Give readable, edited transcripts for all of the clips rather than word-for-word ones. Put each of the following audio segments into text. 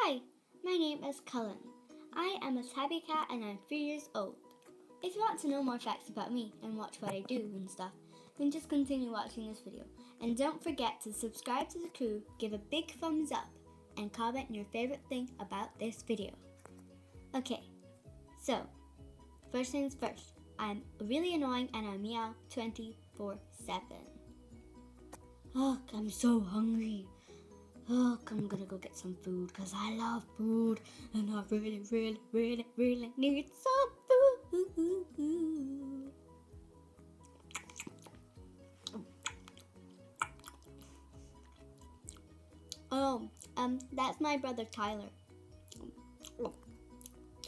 Hi, my name is Cullen. I am a tabby cat and I'm 3 years old. If you want to know more facts about me and watch what I do and stuff, then just continue watching this video. And don't forget to subscribe to the crew, give a big thumbs up, and comment your favorite thing about this video. Okay, so, first things first, I'm really annoying and I meow 24/7. Oh, I'm so hungry. Oh, I'm gonna go get some food because I love food and I really need some food. Oh, that's my brother Tyler.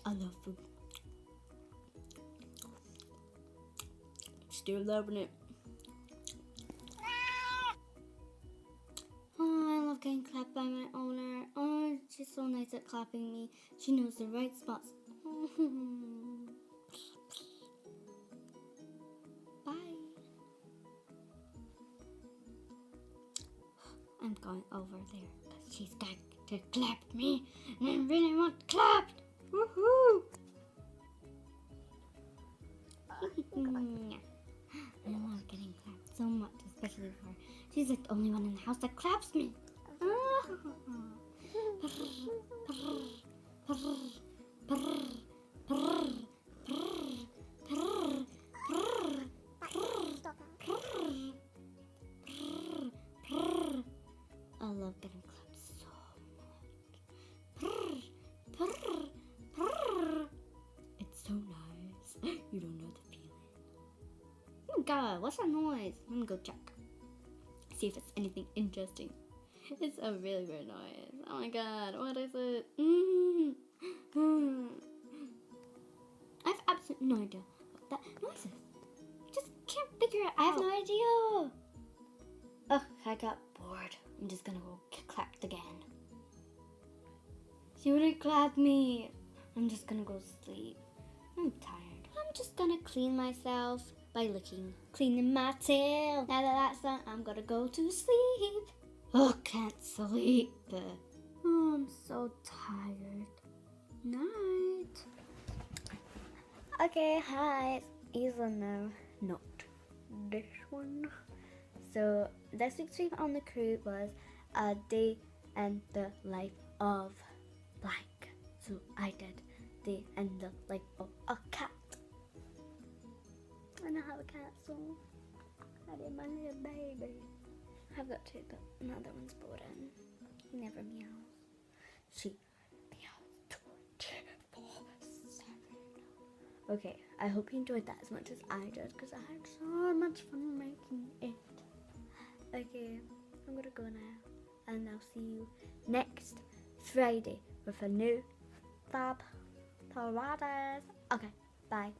I love food. Still loving it. Oh, I love getting clapped by my owner. Oh, she's so nice at clapping me. She knows the right spots. Bye. I'm going over there because she's got to clap me and I really want clapped. Woohoo! I love getting clapped so much, especially with her. She's like the only one in the house that claps me. I love getting clapped so much. It's so nice. You don't know the feeling. Oh my god, what's that noise? I'm gonna go check. See if it's anything interesting. It's a really weird noise. Oh my god, what is it? I have absolutely no idea what that noise is. Just can't figure it out. I have no idea. Ugh, I got bored. I'm just gonna go get clapped again. She already clapped me. I'm just gonna go sleep. I'm tired. I'm just gonna clean myself by cleaning my tail. Now that that's done, I'm gonna go to sleep. Oh, can't sleep. Oh, I'm so tired. Night. Okay, hi. It's Isla now. Not this one. So, this week's stream on the crew was a day in the life of blank. So, I did day in the life of a cat. And I have a cat, so I did my little baby. I've got two, but another one's boring. He never meows. She meows 24/7. Okay, I hope you enjoyed that as much as I did, because I had so much fun making it. Okay, I'm gonna go now, and I'll see you next Friday with a new Fab Fridays. Okay, bye.